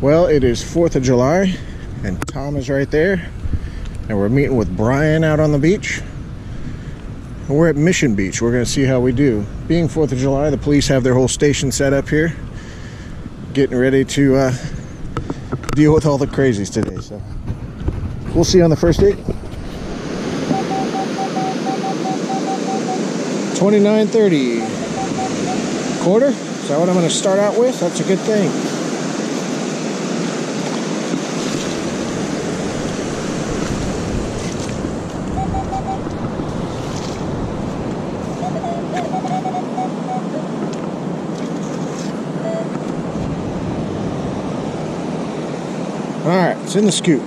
Well, it is 4th of July, and Tom is right there, and we're meeting with Brian out on the beach. And we're at Mission Beach. We're going to see how we do. Being 4th of July, the police have their whole station set up here, getting ready to deal with all the crazies today. So we'll see you on the first date. 29.30. Quarter? Is that what I'm going to start out with? That's a good thing. Alright, it's in the scoop.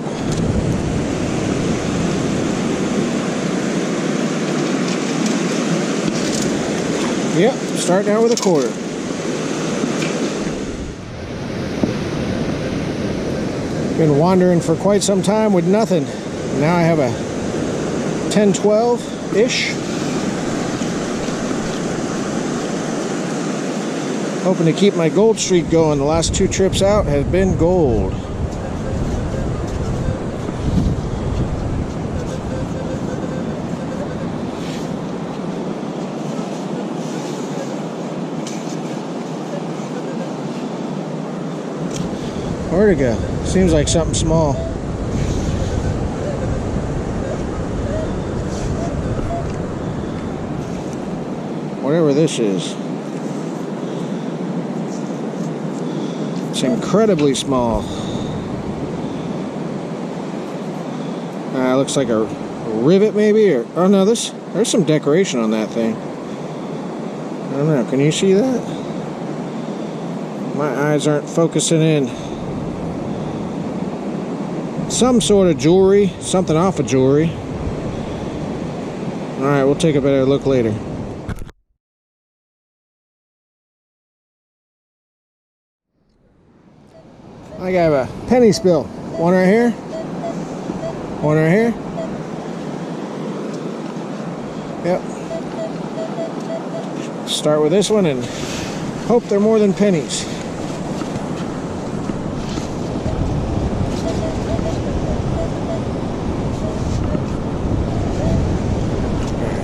Yep, starting out with a quarter. Been wandering for quite some time with nothing. Now I have a 10-12-ish. Hoping to keep my gold streak going. The last 2 trips out have been gold. Where'd it go? Seems like something small. Whatever this is. It's incredibly small. Looks like a rivet maybe, or oh no, there's some decoration on that thing. I don't know, can you see that? My eyes aren't focusing in. Some sort of jewelry, something off of jewelry. Alright, we'll take a better look later. I got a penny spill. One right here. One right here. Yep. Start with this one and hope they're more than pennies.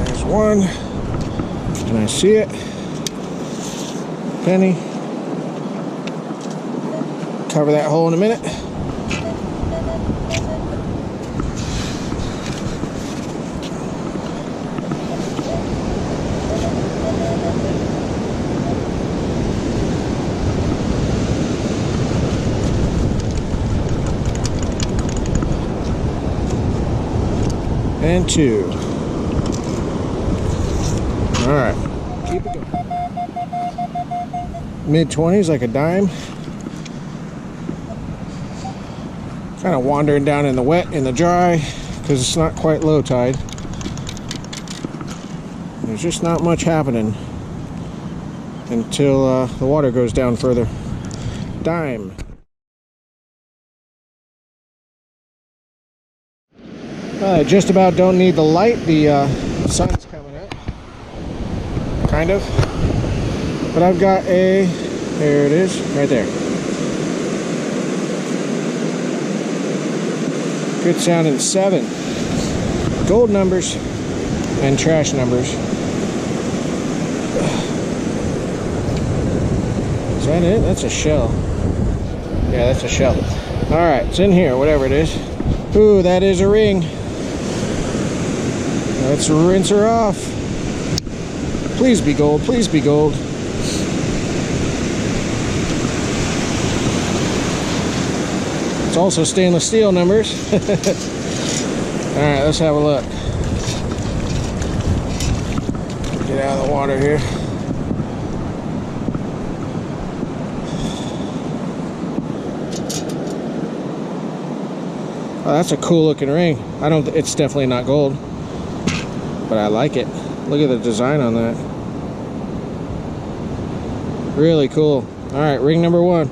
There's one. Can I see it? Penny. Cover that hole in a minute. And 2. All right, keep it going. Mid-20s, like a dime. Kind of wandering down in the wet, in the dry, because it's not quite low tide. There's just not much happening until the water goes down further. Dime. I just about don't need the light. The sun's coming up, kind of. But I've got a, there it is, right there. Good sounding 7. Gold numbers and trash numbers. Is that it? That's a shell. Yeah, that's a shell. Alright, it's in here, whatever it is. Ooh, that is a ring. Let's rinse her off. Please be gold, please be gold. It's also stainless steel numbers. Alright, let's have a look. Get out of the water here. Oh, that's a cool looking ring. It's definitely not gold, but I like it. Look at the design on that. Really cool. Alright, ring number 1.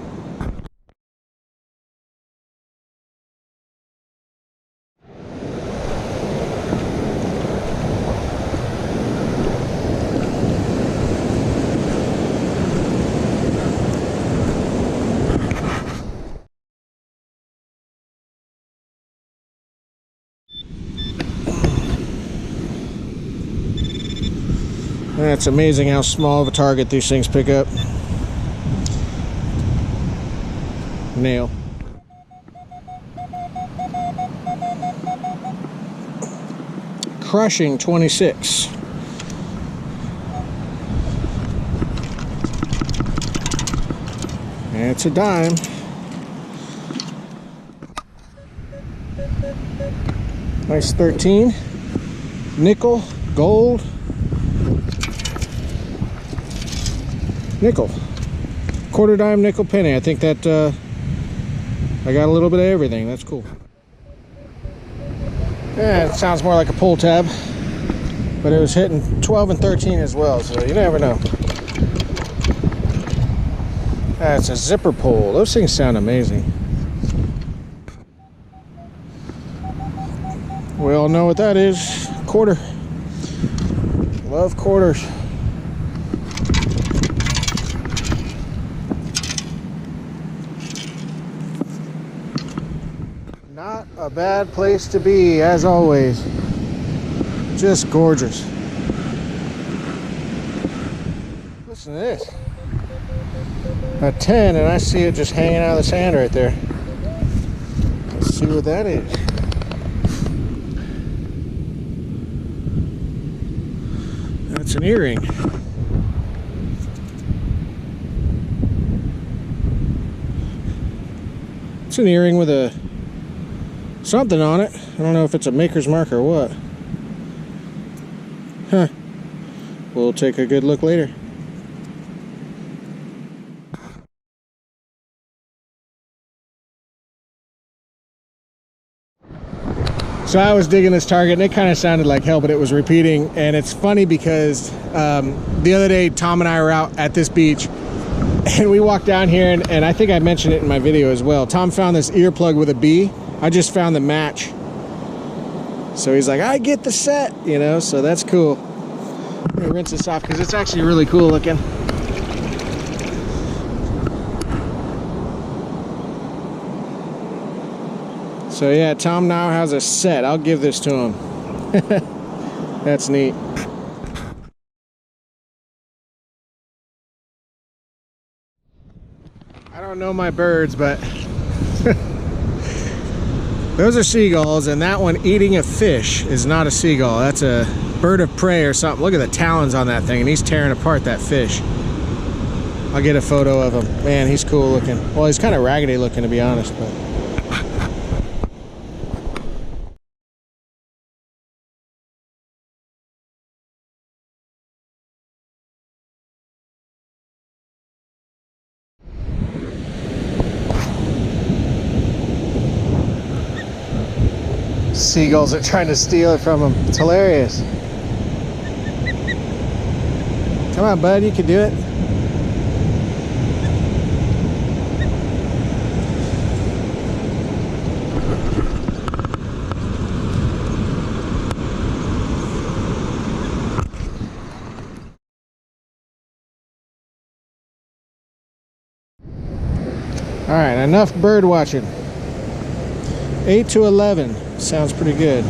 It's amazing how small of a target these things pick up. Nail. Crushing 26. And it's a dime. Nice 13. Nickel, gold, nickel, quarter dime, nickel, penny. I think that I got a little bit of everything. That's cool. Yeah, it sounds more like a pull tab, but it was hitting 12 and 13 as well, so you never know. That's a zipper pull. Those things sound amazing. We all know what that is. Quarter. Love quarters. Not a bad place to be, as always. Just gorgeous. Listen to this. A 10, and I see it just hanging out of the sand right there. Let's see what that is. That's an earring. It's an earring with a something on it. I don't know if it's a maker's mark or what. Huh. We'll take a good look later. So I was digging this target and it kind of sounded like hell, but it was repeating. And it's funny because the other day Tom and I were out at this beach and we walked down here and I think I mentioned it in my video as well. Tom found this earplug with a B. I just found the match. So he's like, I get the set, you know, so that's cool. Let me rinse this off because it's actually really cool looking. So yeah, Tom now has a set. I'll give this to him. That's neat. I don't know my birds, but those are seagulls, and that one eating a fish is not a seagull. That's a bird of prey or something. Look at the talons on that thing, and he's tearing apart that fish. I'll get a photo of him. Man, he's cool looking. Well, he's kind of raggedy looking, to be honest, but seagulls are trying to steal it from him. It's hilarious. Come on, bud, you can do it. All right, enough bird watching. 8 to 11. Sounds pretty good.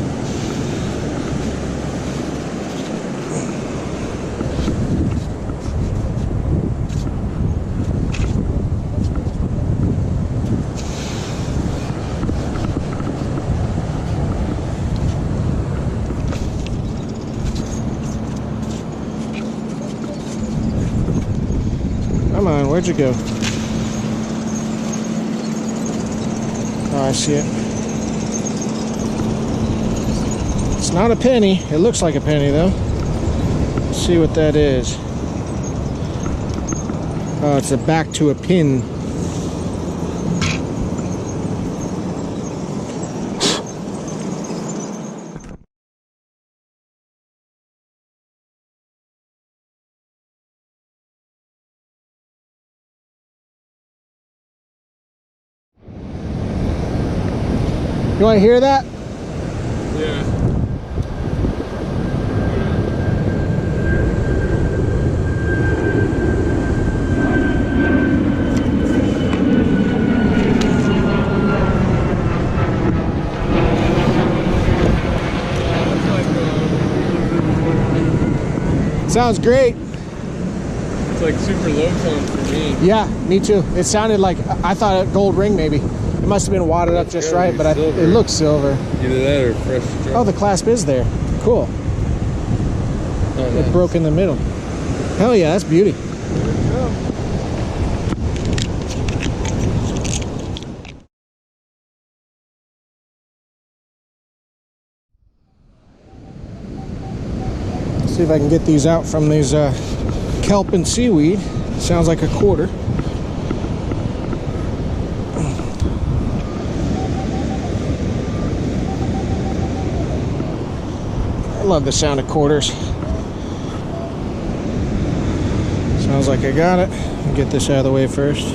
Come on, where'd you go? Oh, I see it. It's not a penny. It looks like a penny though. Let's see what that is. Oh, it's a back to a pin. You want to hear that? Yeah. Sounds great. It's like super low tone for me. Yeah, me too. It sounded like, I thought a gold ring maybe. It must have been wadded up just right, but it looks silver. Either that or fresh drop. Oh, the clasp is there. Cool. Oh, nice. It broke in the middle. Hell yeah, that's beauty. See if I can get these out from these kelp and seaweed. Sounds like a quarter. I love the sound of quarters. Sounds like I got it. I'll get this out of the way first.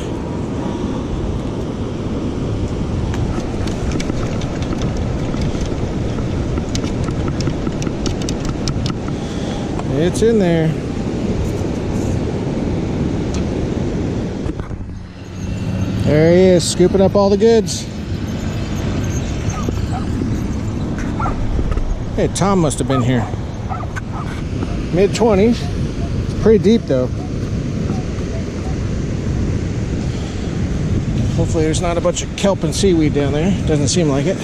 It's in there. There he is, scooping up all the goods. Hey, Tom must have been here. Mid-20s. It's pretty deep though. Hopefully there's not a bunch of kelp and seaweed down there. Doesn't seem like it.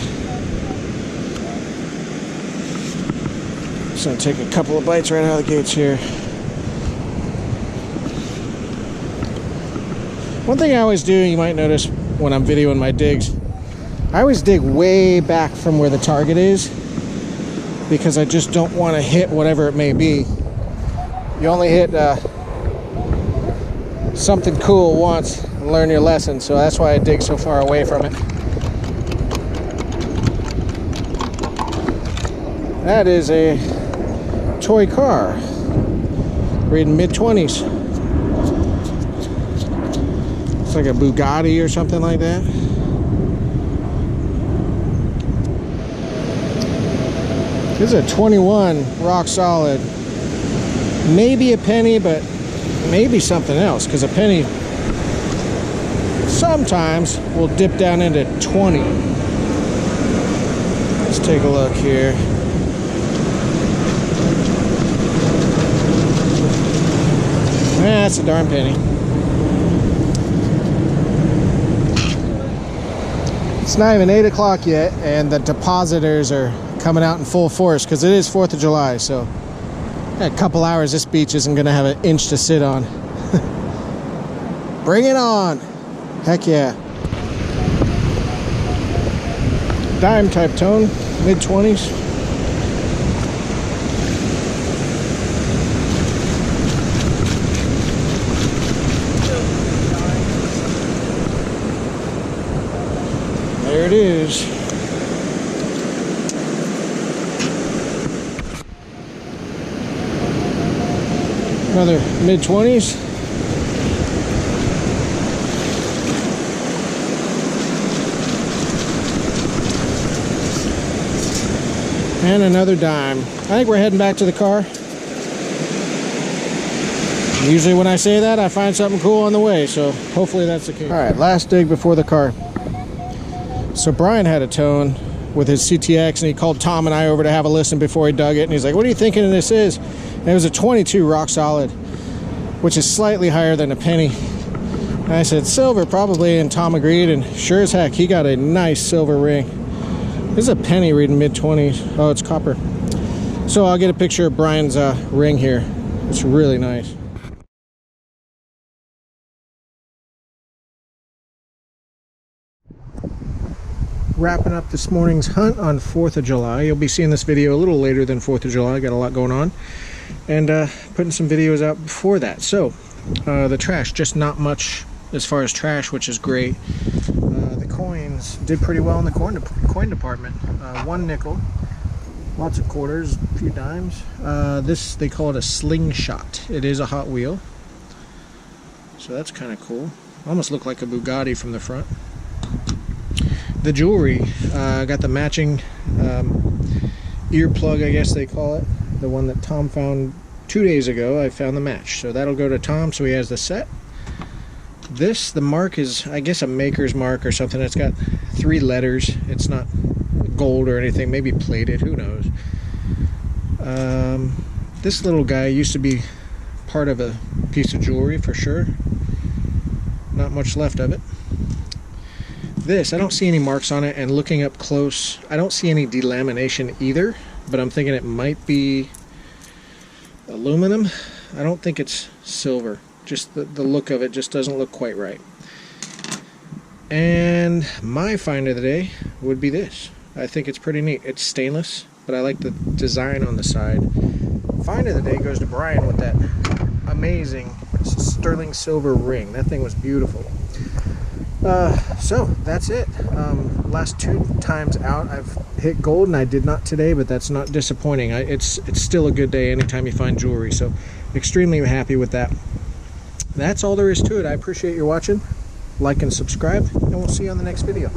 Just gonna take a couple of bites right out of the gates here. One thing I always do, you might notice when I'm videoing my digs, I always dig way back from where the target is because I just don't want to hit whatever it may be. You only hit something cool once and learn your lesson, so that's why I dig so far away from it. That is a toy car, reading mid-20s. It's like a Bugatti or something like that. This is a 21, rock solid. Maybe a penny, but maybe something else, because a penny sometimes will dip down into 20. Let's take a look here. That's a darn penny. It's not even 8 o'clock yet, and the depositors are coming out in full force because it is 4th of July, so in a couple hours this beach isn't going to have an inch to sit on. Bring it on! Heck yeah. Dime type tone, mid-20s. There it is. Another mid-20s. And another dime. I think we're heading back to the car. Usually when I say that, I find something cool on the way, so hopefully that's the case. All right, last dig before the car. So Brian had a tone with his CTX, and he called Tom and I over to have a listen before he dug it, and he's like, what are you thinking this is? And it was a 22 rock solid, which is slightly higher than a penny. And I said, silver probably, and Tom agreed, and sure as heck, he got a nice silver ring. This is a penny reading mid-20s. Oh, it's copper. So I'll get a picture of Brian's ring here. It's really nice. Wrapping up this morning's hunt on 4th of July. You'll be seeing this video a little later than 4th of July. Got a lot going on. And putting some videos out before that. So, the trash, just not much as far as trash, which is great. The coins did pretty well in the coin department. 1 nickel, lots of quarters, a few dimes. This, they call it a slingshot. It is a Hot Wheel. So that's kind of cool. Almost looked like a Bugatti from the front. The jewelry, got the matching earplug, I guess they call it. The one that Tom found 2 days ago. I found the match. So that'll go to Tom, so he has the set. This, the mark is, I guess, a maker's mark or something. It's got 3 letters. It's not gold or anything. Maybe plated, who knows. This little guy used to be part of a piece of jewelry for sure. Not much left of it. This, I don't see any marks on it, and looking up close, I don't see any delamination either, but I'm thinking it might be aluminum. I don't think it's silver. Just the look of it just doesn't look quite right. And my find of the day would be this. I think it's pretty neat. It's stainless, but I like the design on the side. Find of the day goes to Brian with that amazing sterling silver ring. That thing was beautiful. So that's it. Last 2 times out I've hit gold, and I did not today, but that's not disappointing. It's still a good day anytime you find jewelry, so extremely happy with that. That's all there is to it. I appreciate you watching. Like and subscribe, and we'll see you on the next video.